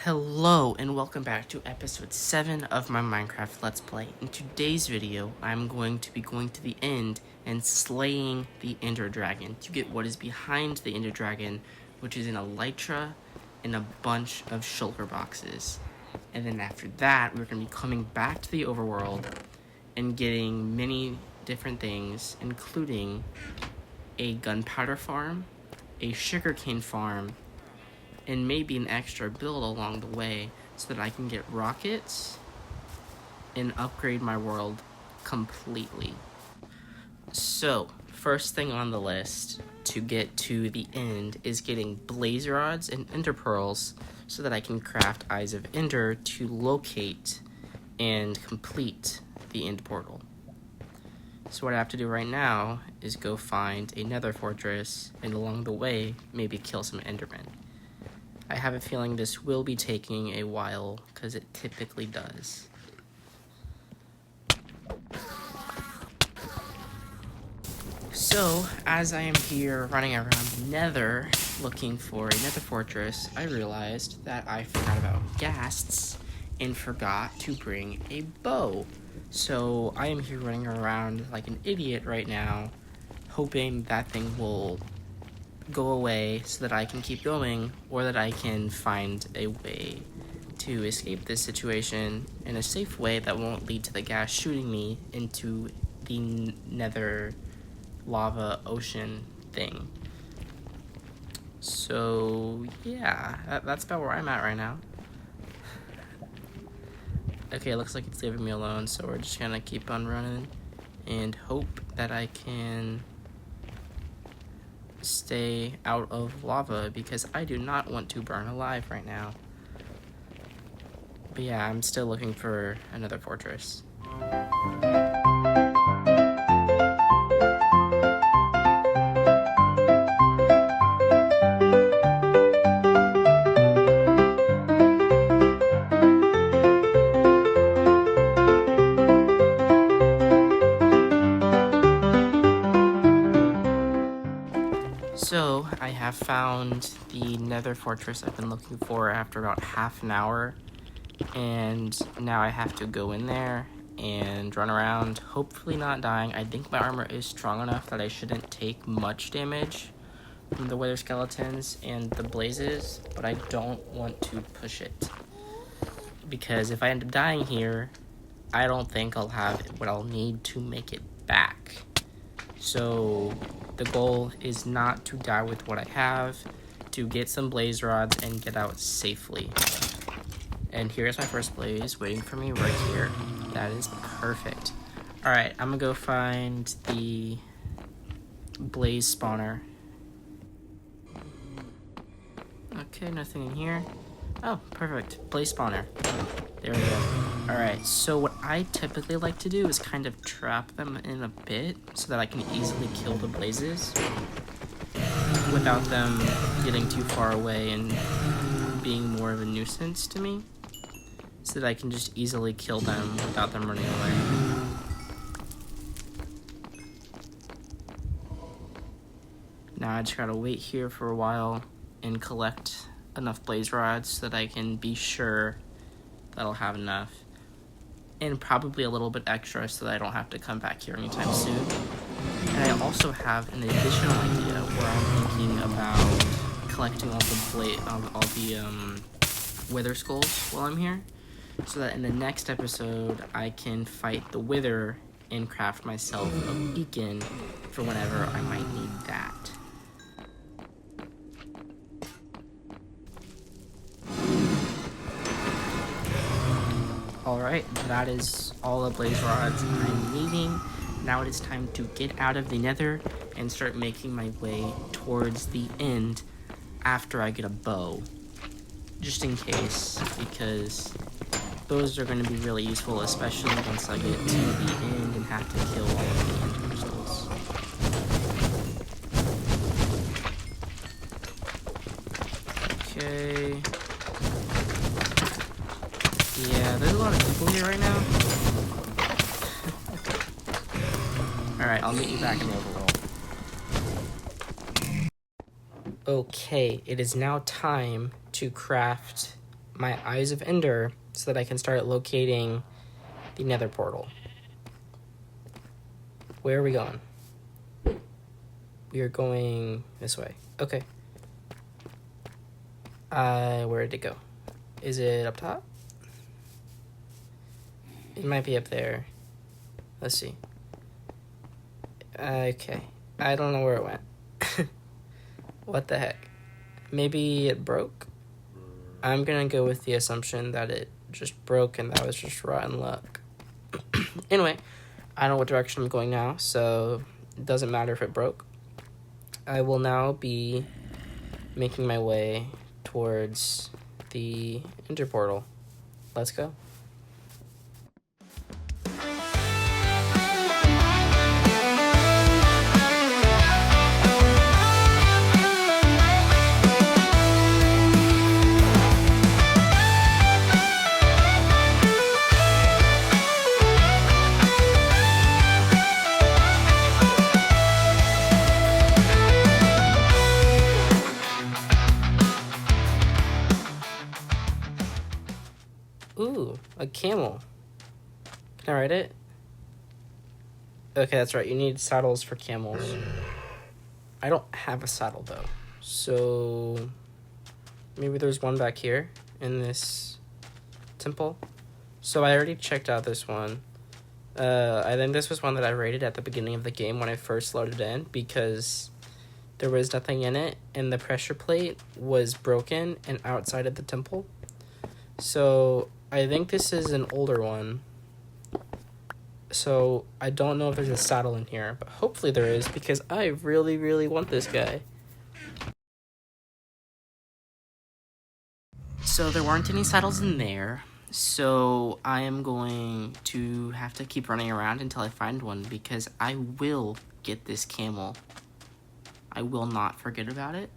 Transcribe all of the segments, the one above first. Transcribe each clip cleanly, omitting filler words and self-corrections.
Hello and welcome back to episode 7 of my Minecraft Let's Play. In today's video, I'm going to be going to the end and slaying the Ender Dragon to get what is behind the Ender Dragon, which is an Elytra and a bunch of shulker boxes. And then after that, we're going to be coming back to the overworld and getting many different things, including a gunpowder farm, a sugarcane farm, and maybe an extra build along the way so that I can get rockets and upgrade my world completely. So, first thing on the list to get to the end is getting blaze rods and ender pearls so that I can craft Eyes of Ender to locate and complete the end portal. So what I have to do right now is go find a nether fortress and along the way maybe kill some endermen. I have a feeling this will be taking a while, because it typically does. So, as I am here running around Nether, looking for a nether fortress, I realized that I forgot about ghasts and forgot to bring a bow. So, I am here running around like an idiot right now, hoping that thing will go away so that I can keep going, or that I can find a way to escape this situation in a safe way that won't lead to the ghast shooting me into the nether lava ocean thing. So yeah, that's about where I'm at right now. Okay, it looks like it's leaving me alone, so we're just gonna keep on running and hope that I can stay out of lava, because I do not want to burn alive right now. But yeah, I'm still looking for another fortress. So, I have found the nether fortress I've been looking for after about half an hour, and now I have to go in there and run around, hopefully not dying. I think my armor is strong enough that I shouldn't take much damage from the wither skeletons and the blazes, but I don't want to push it, because if I end up dying here, I don't think I'll have what I'll need to make it back. So the goal is not to die with what I have, to get some blaze rods and get out safely. And here's my first blaze waiting for me right here. That is perfect. Alright, I'm gonna go find the blaze spawner. Okay, nothing in here. Oh, perfect. Blaze spawner. There we go. Alright, so what I typically like to do is kind of trap them in a bit so that I can easily kill the blazes without them getting too far away and being more of a nuisance to me, so that I can just easily kill them without them running away. Now I just gotta wait here for a while and collect enough blaze rods so that I can be sure that I'll have enough, and probably a little bit extra so that I don't have to come back here anytime soon. And I also have an additional idea where I'm thinking about collecting all the wither skulls while I'm here, so that in the next episode I can fight the wither and craft myself a beacon for whenever I might need that. Alright, that is all the blaze rods I'm needing. Now it is time to get out of the nether and start making my way towards the end after I get a bow. Just in case, because bows are going to be really useful, especially once I get to the end and have to kill all of the end crystals. Okay. Yeah, there's a lot of people here right now. Alright, I'll meet you back in the overworld. Okay, it is now time to craft my Eyes of Ender so that I can start locating the nether portal. Where are we going? We are going this way. Okay. Where did it go? Is it up top? It might be up there. Let's see. Okay. I don't know where it went. What the heck? Maybe it broke? I'm gonna go with the assumption that it just broke and that was just rotten luck. Anyway, I don't know what direction I'm going now, so it doesn't matter if it broke. I will now be making my way towards the Ender portal. Let's go. Ooh, a camel. Can I ride it? Okay, that's right. You need saddles for camels. I don't have a saddle, though. So maybe there's one back here in this temple. So I already checked out this one. I think this was one that I raided at the beginning of the game when I first loaded in because there was nothing in it and the pressure plate was broken and outside of the temple. So I think this is an older one. So I don't know if there's a saddle in here, but hopefully there is because I really, really want this guy. So there weren't any saddles in there. So I am going to have to keep running around until I find one because I will get this camel. I will not forget about it.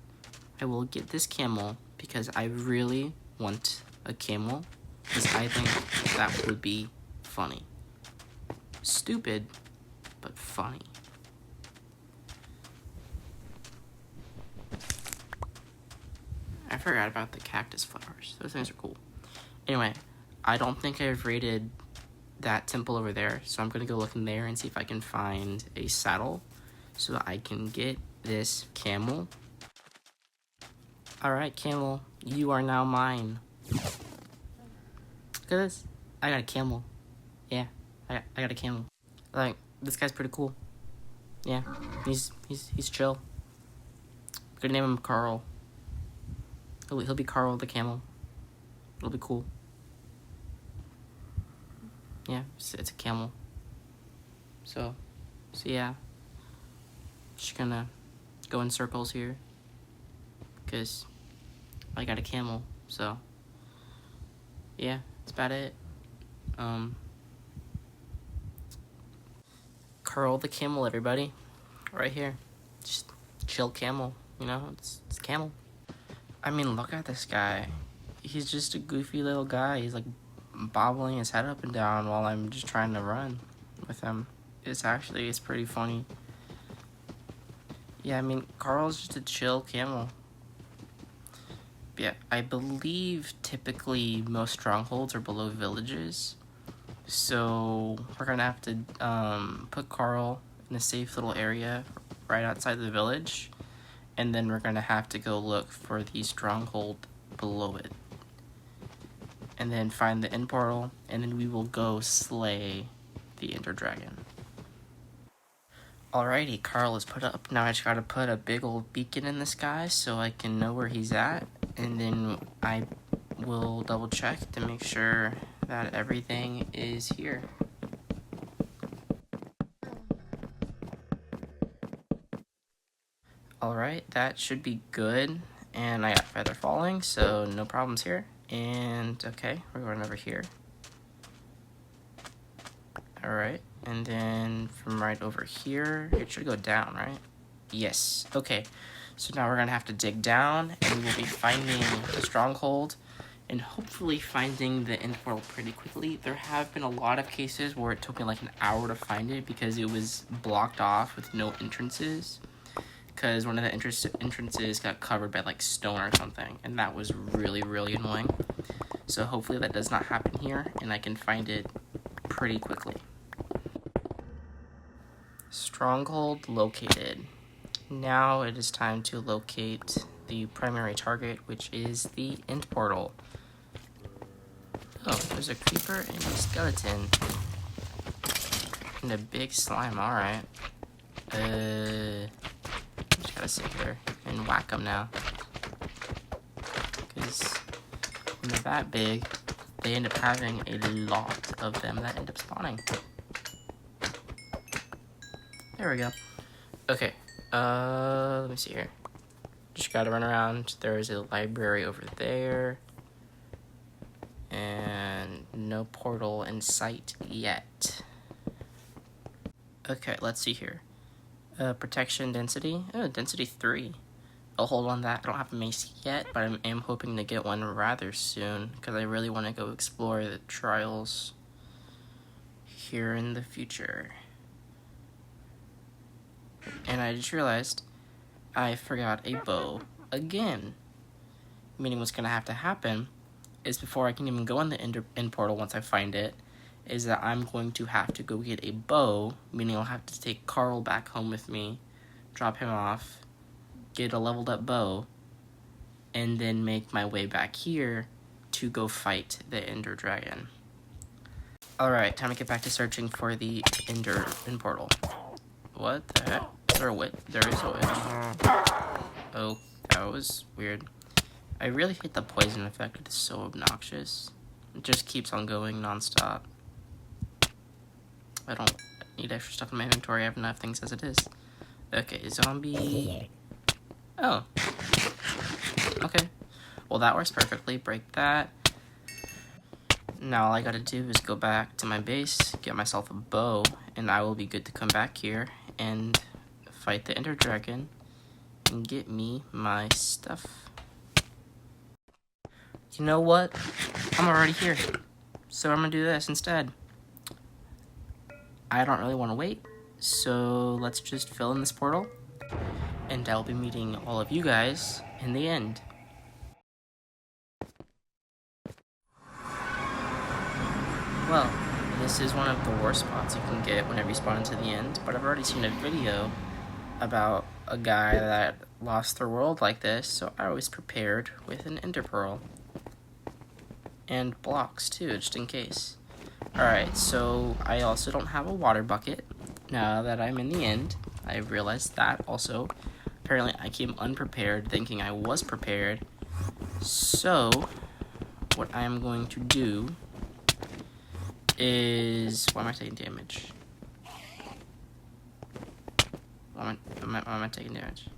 I will get this camel because I really want a camel because I think that would be funny. Stupid, but funny. I forgot about the cactus flowers. Those things are cool. Anyway, I don't think I've raided that temple over there, so I'm gonna go look in there and see if I can find a saddle so that I can get this camel. Alright, camel, you are now mine. Look at this. I got a camel. Yeah, I got a camel. Like, this guy's pretty cool. Yeah, he's chill. We're gonna name him Carl. He'll be Carl the camel. It'll be cool. Yeah, it's a camel. So yeah. Just gonna go in circles here. Because I got a camel, so yeah, that's about it. Carl the camel, everybody. Right here. Just chill camel, you know, it's camel. I mean, look at this guy. He's just a goofy little guy. He's like bobbling his head up and down while I'm just trying to run with him. It's pretty funny. Yeah, I mean, Carl's just a chill camel. But yeah, I believe typically most strongholds are below villages. So we're gonna have to put Carl in a safe little area right outside the village. And then we're gonna have to go look for the stronghold below it. And then find the end portal, and then we will go slay the Ender Dragon. Alrighty, Carl is put up. Now I just gotta put a big old beacon in the sky so I can know where he's at. And then I will double check to make sure that everything is here. Alright, that should be good. And I got feather falling, so no problems here. And okay, we're going over here. Alright, and then from right over here, it should go down, right? Yes, okay. So now we're gonna have to dig down, and we will be finding the stronghold, and hopefully finding the end portal pretty quickly. There have been a lot of cases where it took me like an hour to find it because it was blocked off with no entrances. Because one of the entrances got covered by like stone or something, and that was really, really annoying. So hopefully that does not happen here, and I can find it pretty quickly. Stronghold located. Now it is time to locate the primary target, which is the end portal. Oh, there's a creeper and a skeleton. And a big slime, alright. Just gotta sit here and whack them now. Because when they're that big, they end up having a lot of them that end up spawning. There we go. Okay, let me see here. Just gotta run around. There is a library over there. And no portal in sight yet. Okay, let's see here. Protection density. Oh, density 3. I'll hold on that. I don't have a mace yet, but I am hoping to get one rather soon because I really want to go explore the trials here in the future. And I just realized I forgot a bow again. Meaning what's going to have to happen is before I can even go in the end portal once I find it, is that I'm going to have to go get a bow, meaning I'll have to take Carl back home with me, drop him off, get a leveled up bow, and then make my way back here to go fight the Ender Dragon. Alright, time to get back to searching for the end portal. What the heck? Is there a witch? There is a witch. Oh, that was weird. I really hate the poison effect. It is so obnoxious. It just keeps on going non-stop. I don't need extra stuff in my inventory. I have enough things as it is. Okay, zombie. Oh. Okay. Well, that works perfectly. Break that. Now all I gotta do is go back to my base, get myself a bow, and I will be good to come back here and fight the Ender Dragon and get me my stuff. You know what? I'm already here, so I'm gonna do this instead. I don't really want to wait, so let's just fill in this portal, and I'll be meeting all of you guys in the end. Well, this is one of the worst spots you can get whenever you spawn into the end, but I've already seen a video about a guy that lost their world like this, so I was prepared with an ender pearl. And blocks too, just in case. Alright, so I also don't have a water bucket. Now that I'm in the end, I realized that also. Apparently I came unprepared, thinking I was prepared. So, what I am going to do is... Why am I taking damage? Why am I taking damage?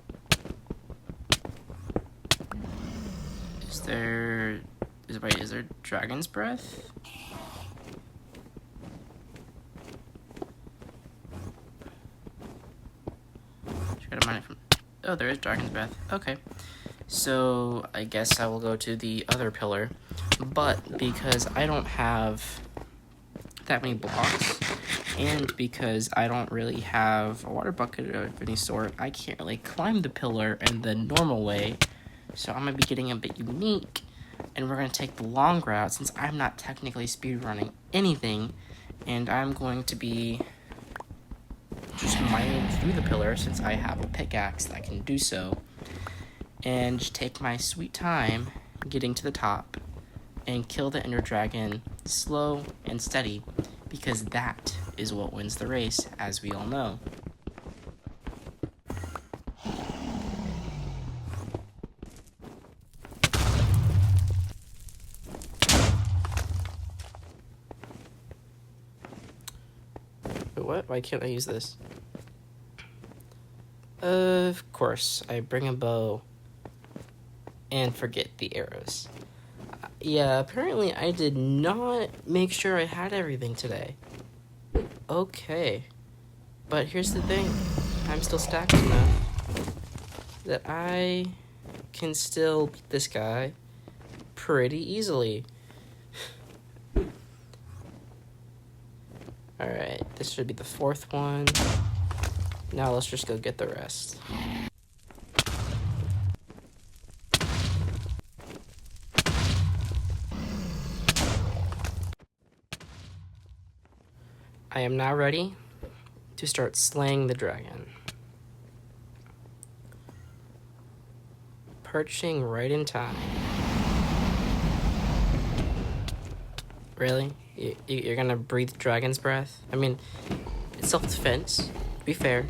Is there Dragon's Breath? Try to mine it from... Oh, there is Dragon's Breath. Okay. So, I guess I will go to the other pillar. But, because I don't have that many blocks, and because I don't really have a water bucket of any sort, I can't really climb the pillar in the normal way. So I'm going to be getting a bit unique, and we're going to take the long route since I'm not technically speedrunning anything, and I'm going to be just mining through the pillar since I have a pickaxe that can do so, and just take my sweet time getting to the top and kill the Ender Dragon slow and steady, because that is what wins the race, as we all know. What? Why can't I use this? Of course, I bring a bow and forget the arrows. Yeah, apparently I did not make sure I had everything today. Okay. But here's the thing. I'm still stacked enough that I can still beat this guy pretty easily. Alright, this should be the fourth one. Now let's just go get the rest. I am now ready to start slaying the dragon. Perching right in time. Really? You're gonna breathe dragon's breath? I mean, it's self-defense. To be fair,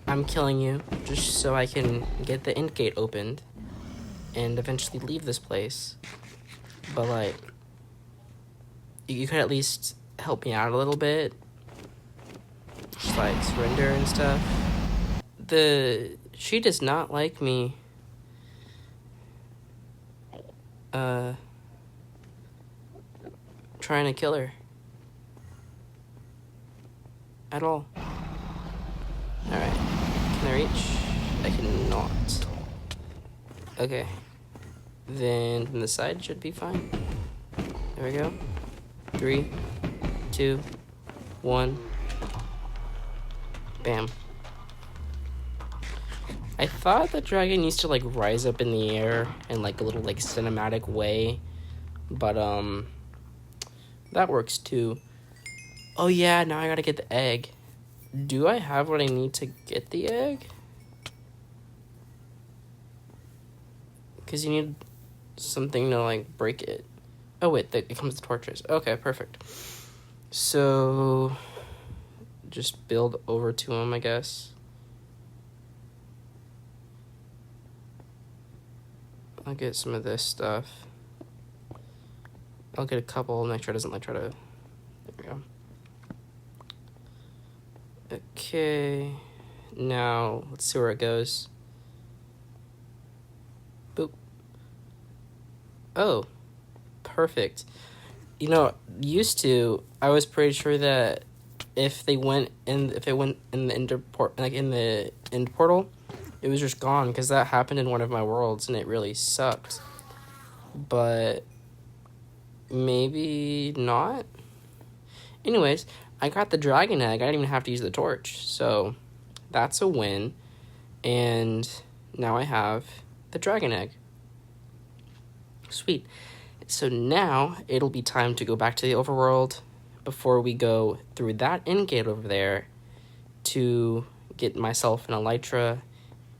I'm killing you just so I can get the end gate opened and eventually leave this place. But, like, you could at least help me out a little bit. Just, like, surrender and stuff. She does not like me. Trying to kill her. At all. Alright. Can I reach? I cannot. Okay. Then from the side should be fine. There we go. 3, 2, 1. Bam. I thought the dragon used to like rise up in the air in like a little like cinematic way. But that works too. Oh yeah, now I gotta get the egg. Do I have what I need to get the egg? Because you need something to like break it. Oh wait, it comes with torches. Okay, perfect. So just build over to him, I guess. I'll get some of this stuff. I'll get a couple, make sure it doesn't like try to... There we go. Okay. Now, let's see where it goes. Boop. Oh. Perfect. You know, used to, I was pretty sure that if it went in the end portal, it was just gone, because that happened in one of my worlds and it really sucked. But maybe not. Anyways, I got the dragon egg. I didn't even have to use the torch, so that's a win. And now I have the dragon egg. Sweet. So now it'll be time to go back to the overworld before we go through that end gate over there to get myself an elytra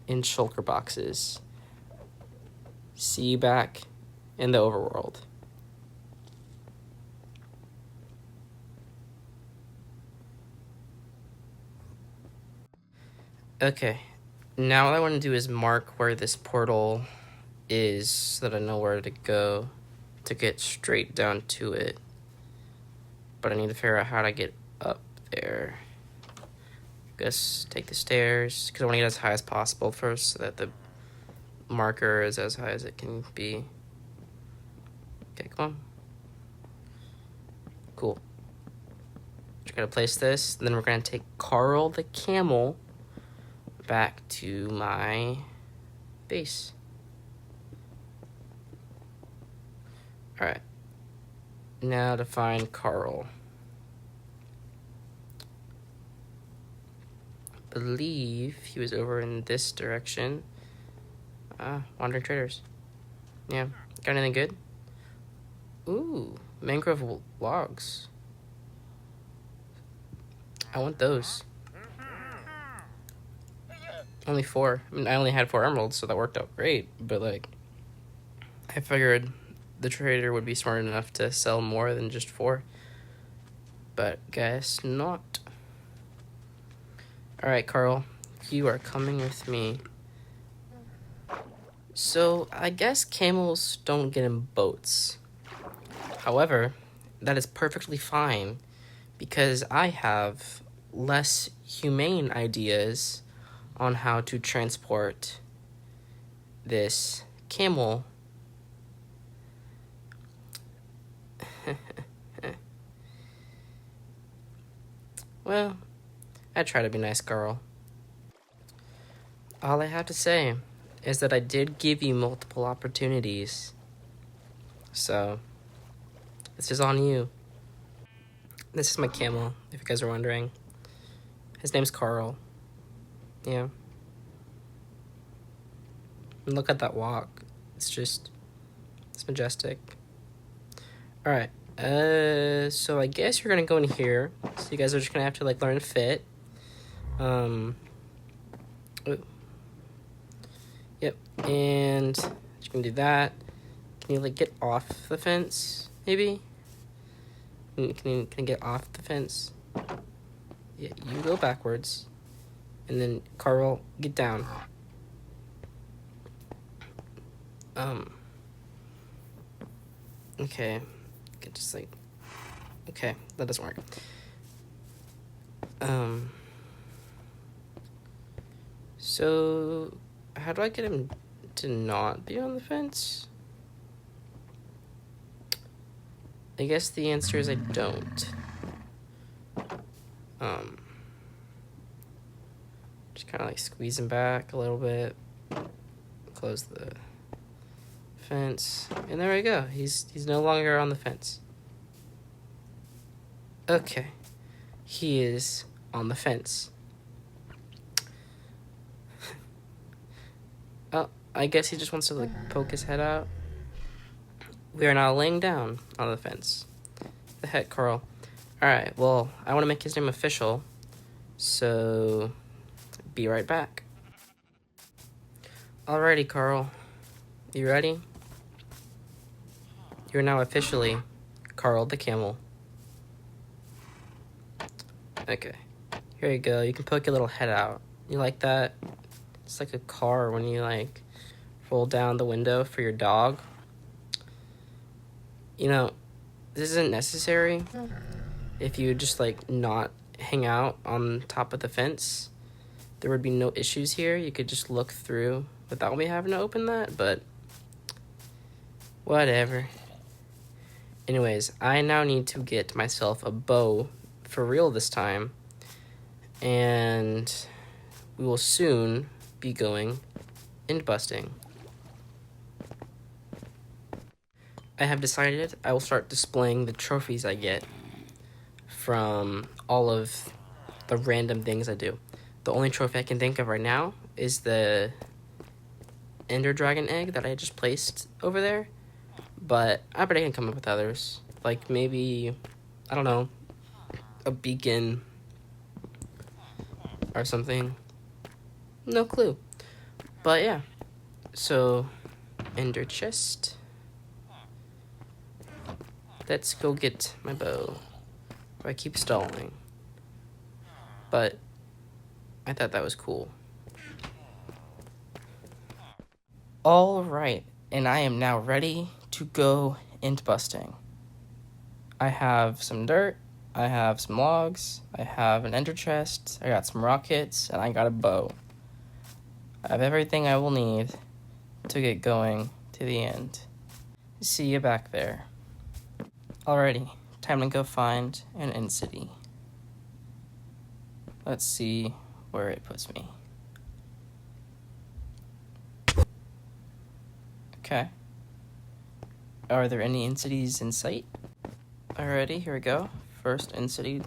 and shulker boxes. See you back in the overworld. Okay, now what I want to do is mark where this portal is so that I know where to go to get straight down to it. But I need to figure out how to get up there. Guess take the stairs, because I want to get as high as possible first so that the marker is as high as it can be. Okay, come on. Cool. Just gotta place this, and then we're gonna take Carl the camel back to my base. Alright. Now to find Carl. I believe he was over in this direction. Wandering traders. Yeah. Got anything good? Ooh, mangrove logs. I want those. Only 4. I mean, I only had 4 emeralds, so that worked out great. But, like, I figured the trader would be smart enough to sell more than just 4. But guess not. Alright, Carl. You are coming with me. So, I guess camels don't get in boats. However, that is perfectly fine because I have less humane ideas on how to transport this camel. Well, I try to be nice, Carl. All I have to say is that I did give you multiple opportunities. So, this is on you. This is my camel, if you guys are wondering. His name's Carl. Yeah. And look at that walk. It's majestic. Alright, So I guess you're gonna go in here. So you guys are just gonna have to like learn to fit. Ooh. Yep, and you can do that. Can you like get off the fence, maybe? Can you get off the fence? Yeah, you go backwards. And then Carl, get down. Okay. Just like, okay, that doesn't work. So how do I get him to not be on the fence? I guess the answer is I don't. Just kind of like squeeze him back a little bit. Close the fence, and there we go. He's no longer on the fence. Okay, he is on the fence. Oh, I guess he just wants to like poke his head out. We are now laying down on the fence. The heck, Carl. Alright, well, I want to make his name official, so be right back. Alrighty, Carl. You ready? You're now officially Carl the Camel. Okay, here you go. You can poke your little head out. You like that? It's like a car when you like roll down the window for your dog. You know, this isn't necessary. If you just like not hang out on top of the fence, there would be no issues here. You could just look through without me having to open that, but whatever. Anyways, I now need to get myself a bow for real this time, and we will soon be going end busting. I have decided I will start displaying the trophies I get from all of the random things I do. The only trophy I can think of right now is the Ender Dragon egg that I just placed over there, but I bet I can come up with others. Like maybe, I don't know, a beacon or something. No clue. But yeah, so Ender chest. Let's go get my bow. I keep stalling. But I thought that was cool. Alright, and I am now ready to go end busting. I have some dirt, I have some logs, I have an ender chest, I got some rockets, and I got a bow. I have everything I will need to get going to the end. See you back there. Alrighty, time to go find an end city. Let's see where it puts me. Okay. Are there any end cities in sight? Alrighty, here we go. First end city.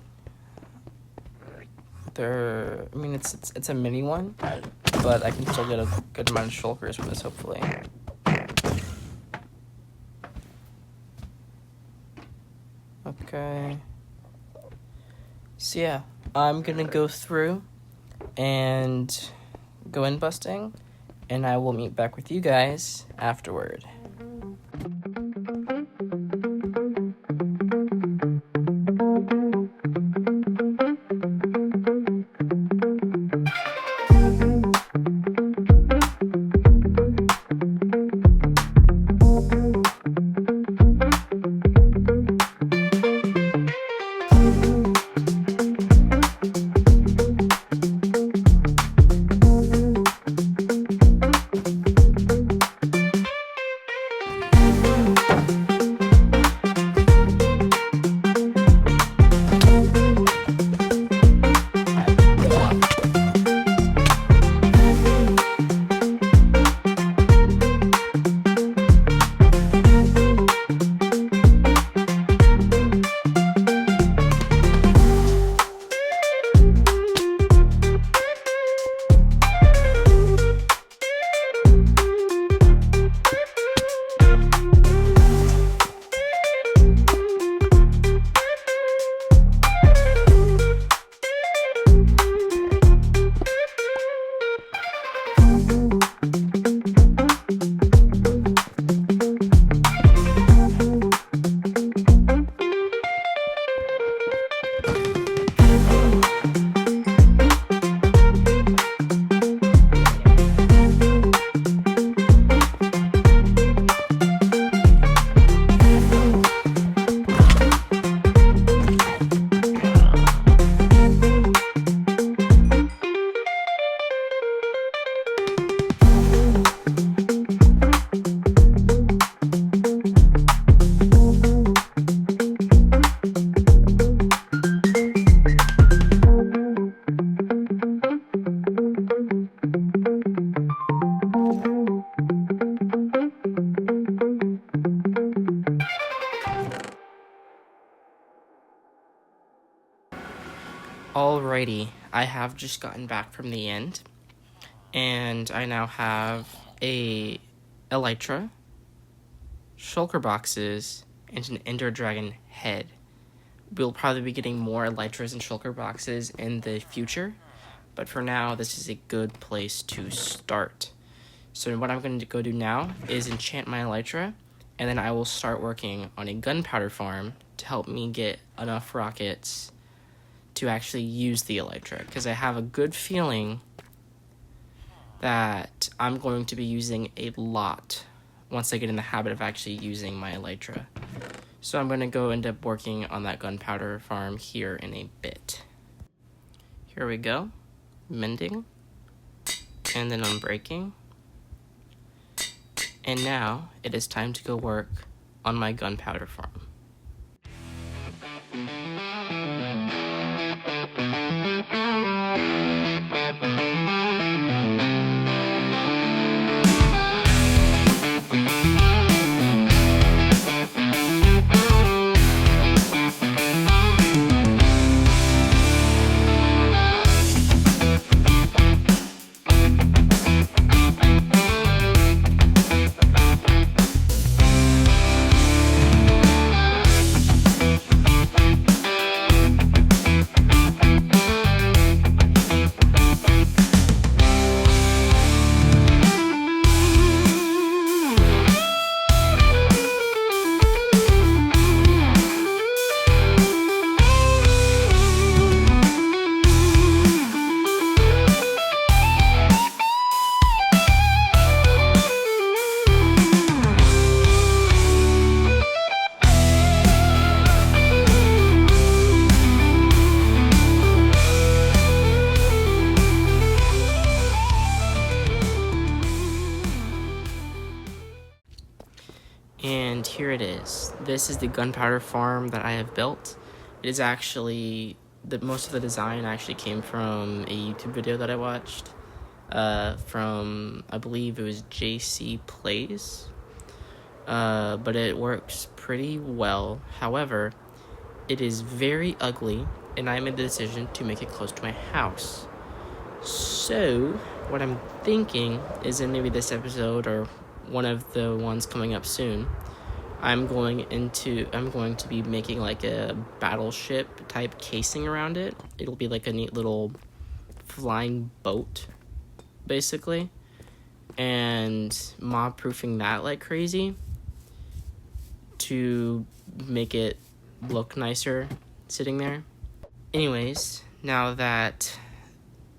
It's a mini one, but I can still get a good amount of shulkers from this, hopefully. Okay. So yeah, I'm gonna go through and go in busting, and I will meet back with you guys afterward. Alrighty, I have just gotten back from the end, and I now have a elytra, shulker boxes, and an ender dragon head. We'll probably be getting more elytras and shulker boxes in the future, but for now, this is a good place to start. So what I'm going to go do now is enchant my elytra, and then I will start working on a gunpowder farm to help me get enough rockets to actually use the elytra, because I have a good feeling that I'm going to be using a lot once I get in the habit of actually using my elytra. So I'm going to go end up working on that gunpowder farm here in a bit. Here we go. Mending. And then unbreaking. And now it is time to go work on my gunpowder farm. And here it is. This is the gunpowder farm that I have built. It is actually, most of the design actually came from a YouTube video that I watched from, I believe it was JC Plays. But it works pretty well. However, it is very ugly, and I made the decision to make it close to my house. So, what I'm thinking is in maybe this episode or one of the ones coming up soon, I'm going to be making like a battleship type casing around it. It'll be like a neat little flying boat, basically, and mob proofing that like crazy to make it look nicer sitting there. Anyways, now that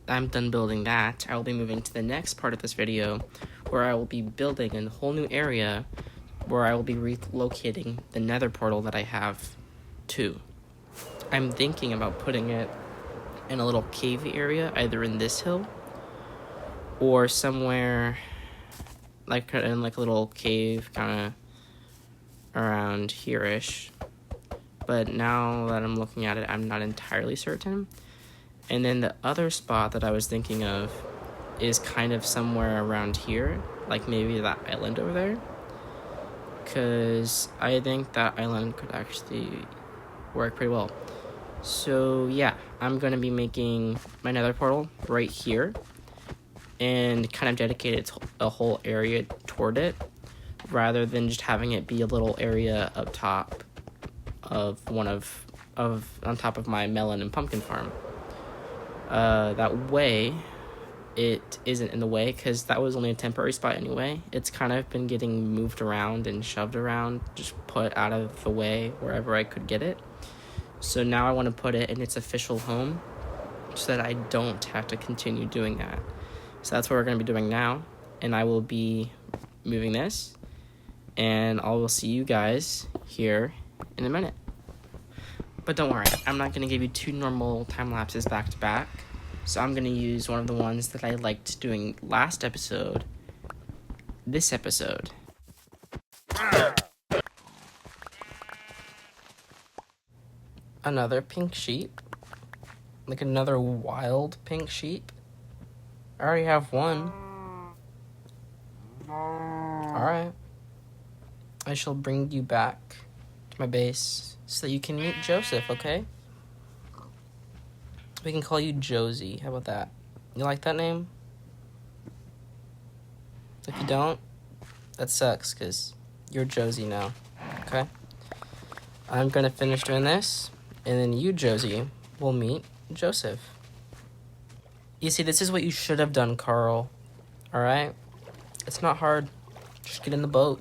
I'm done building that, I will be moving to the next part of this video where I will be building a whole new area where I will be relocating the nether portal that I have to. I'm thinking about putting it in a little cavey area, either in this hill or somewhere like in like a little cave kind of around here-ish. But now that I'm looking at it, I'm not entirely certain. And then the other spot that I was thinking of is kind of somewhere around here, like maybe that island over there, because I think that island could actually work pretty well. So yeah, I'm going to be making my nether portal right here and kind of dedicate a whole area toward it, rather than just having it be a little area up top of on top of my melon and pumpkin farm. That way it isn't in the way, because that was only a temporary spot anyway. It's kind of been getting moved around and shoved around, just put out of the way wherever I could get it. So now I want to put it in its official home so that I don't have to continue doing that. So that's what we're going to be doing now, and I will be moving this, and I will see you guys here in a minute. But don't worry, I'm not going to give you 2 normal time lapses back to back. So I'm going to use one of the ones that I liked doing last episode, this episode. Another pink sheep. Like another wild pink sheep. I already have one. Alright. I shall bring you back to my base so that you can meet Joseph, okay? We can call you Josie. How about that? You like that name? If you don't, that sucks, because you're Josie now, okay? I'm going to finish doing this, and then you, Josie, will meet Joseph. You see, this is what you should have done, Carl, alright? It's not hard. Just get in the boat.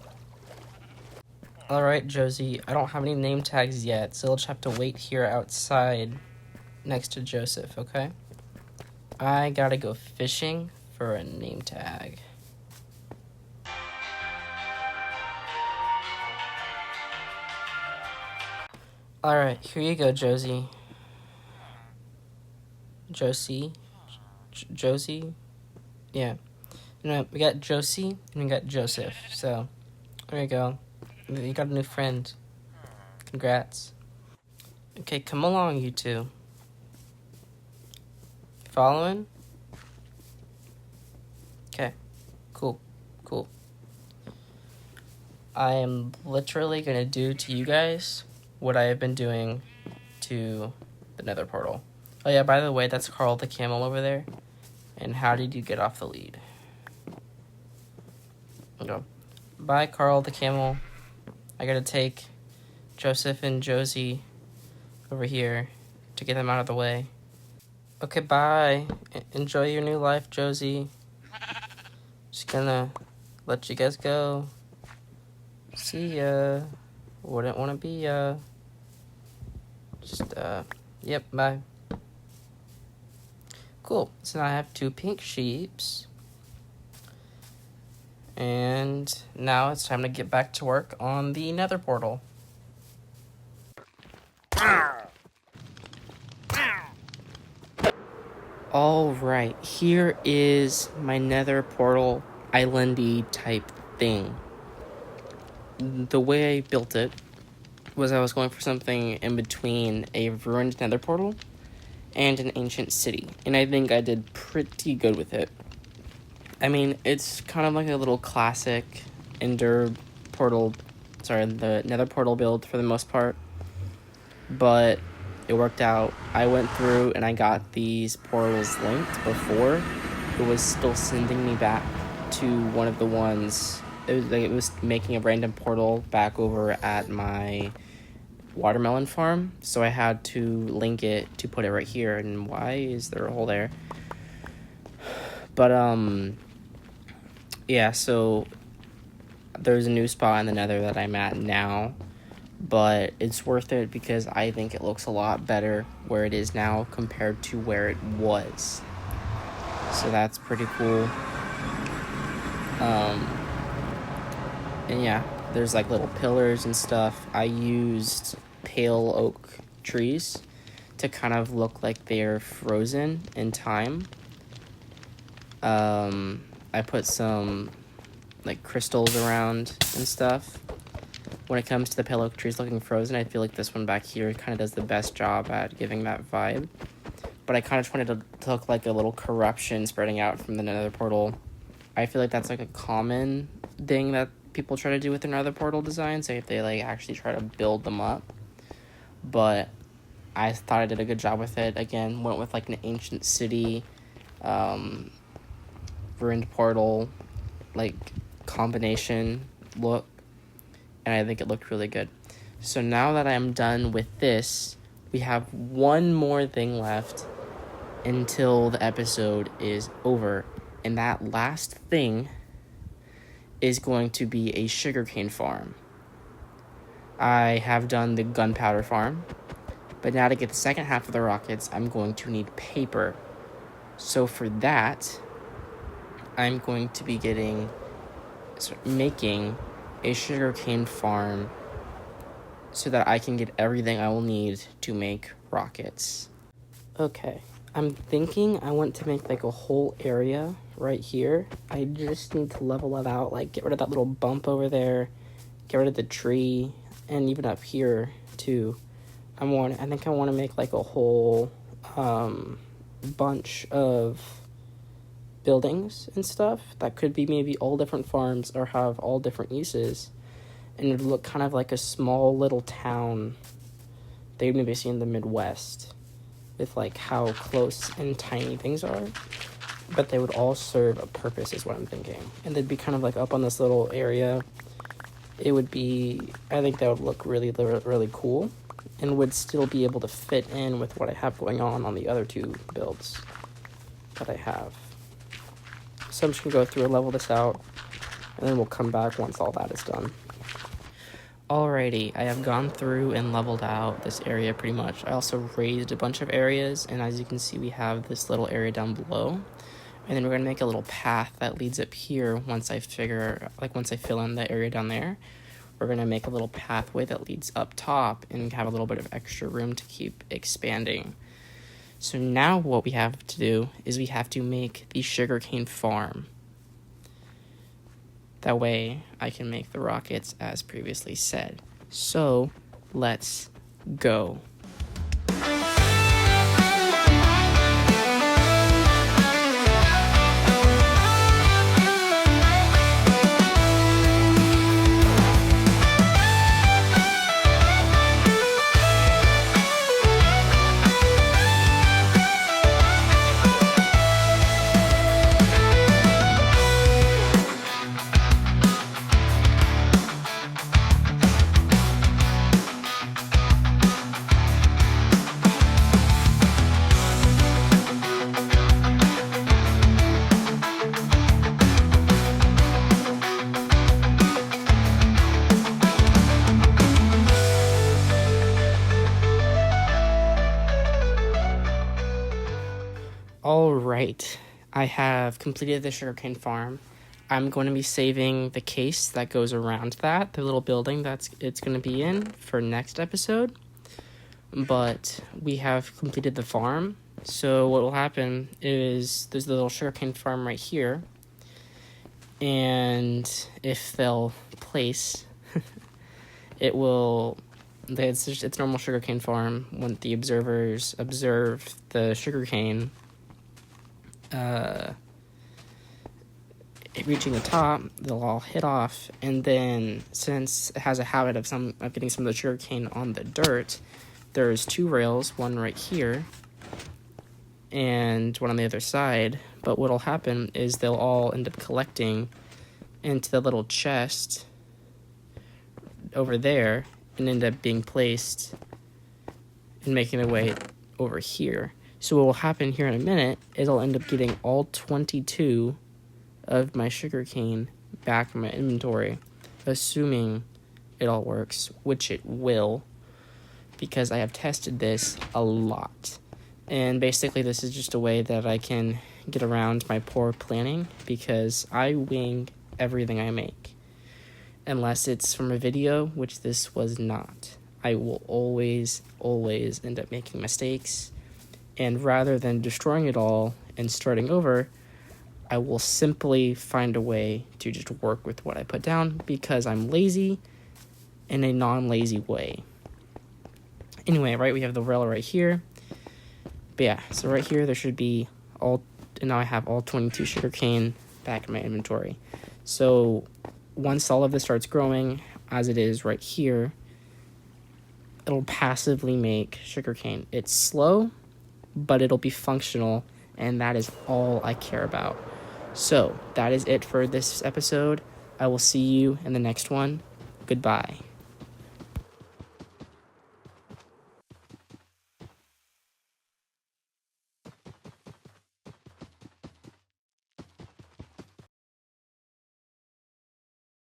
Alright, Josie, I don't have any name tags yet, so you'll just have to wait here outside next to Joseph, okay? I gotta go fishing for a name tag. Alright, here you go, Josie. Josie? Josie? Yeah. No, we got Josie and we got Joseph, so there you go. You got a new friend. Congrats. Okay, come along, you two. Following? Okay, cool. I am literally gonna do to you guys what I have been doing to the Nether portal. Oh yeah, by the way, that's Carl the camel over there. And how did you get off the lead? Okay. Bye, Carl the camel. I gotta take Joseph and Josie over here to get them out of the way. Okay, bye. Enjoy your new life, Josie. Just gonna let you guys go. See ya. Wouldn't want to be ya. Just, yep, bye. Cool. So now I have 2 pink sheeps. And now it's time to get back to work on the Nether portal. Alright, here is my Nether portal islandy type thing. The way I built it was I was going for something in between a ruined Nether portal and an ancient city, and I think I did pretty good with it. I mean, it's kind of like a little classic the Nether portal build for the most part, but it worked out. I went through and I got these portals linked before. It was still sending me back to one of the ones. It was making a random portal back over at my watermelon farm, so I had to link it to put it right here. And why is there a hole there? But yeah, so there's a new spot in the Nether that I'm at now, but it's worth it because I think it looks a lot better where it is now compared to where it was. So that's pretty cool. And yeah, there's like little pillars and stuff. I used pale oak trees to kind of look like they're frozen in time. I put some like crystals around and stuff. When it comes to the pale oak trees looking frozen, I feel like this one back here kind of does the best job at giving that vibe. But I kind of just wanted to look like a little corruption spreading out from the Nether portal. I feel like that's like a common thing that people try to do with their Nether portal designs, if they like actually try to build them up. But I thought I did a good job with it. Again, went with like an ancient city, ruined portal, like combination look, and I think it looked really good. So now that I'm done with this, we have one more thing left until the episode is over, and that last thing is going to be a sugarcane farm. I have done the gunpowder farm, but now to get the second half of the rockets, I'm going to need paper. So for that, I'm going to be making a sugarcane farm so that I can get everything I will need to make rockets. Okay, I'm thinking I want to make like a whole area right here. I just need to level it out, like get rid of that little bump over there, get rid of the tree, and even up here too. I think I want to make like a whole bunch of buildings and stuff that could be maybe all different farms or have all different uses, and it would look kind of like a small little town that you'd maybe see in the Midwest. with like how close and tiny things are, but they would all serve a purpose is what I'm thinking. And they'd be kind of like up on this little area. It would be, I think that would look really, really cool and would still be able to fit in with what I have going on the other two builds that I have. So I'm just gonna go through and level this out, and then we'll come back once all that is done. Alrighty, I have gone through and leveled out this area pretty much. I also raised a bunch of areas, and as you can see, we have this little area down below. And then we're gonna make a little path that leads up here once I fill in the area down there. We're gonna make a little pathway that leads up top and have a little bit of extra room to keep expanding. So now what we have to do is we have to make the sugarcane farm. That way I can make the rockets as previously said. So let's go. Alright, I have completed the sugarcane farm. I'm going to be saving the case that goes around that, the little building it's going to be in for next episode. But we have completed the farm. So what will happen is there's the little sugarcane farm right here. And if they'll place, it's normal sugarcane farm. When the observers observe the sugarcane reaching the top, they'll all hit off, and then since it has a habit of getting some of the sugarcane on the dirt, there's two rails, one right here and one on the other side. But what'll happen is they'll all end up collecting into the little chest over there and end up being placed and making their way over here. So what will happen here in a minute is I'll end up getting all 22 of my sugarcane back in my inventory, assuming it all works, which it will, because I have tested this a lot. And basically this is just a way that I can get around my poor planning, because I wing everything I make. Unless it's from a video, which this was not. I will always end up making mistakes. And rather than destroying it all and starting over, I will simply find a way to just work with what I put down, because I'm lazy in a non-lazy way. Anyway, right, we have the rail right here. But yeah, so right here there should be and now I have all 22 sugarcane back in my inventory. So once all of this starts growing, as it is right here, it'll passively make sugarcane. It's slow, but it'll be functional, and that is all I care about. So that is it for this episode. I will see you in the next one. Goodbye.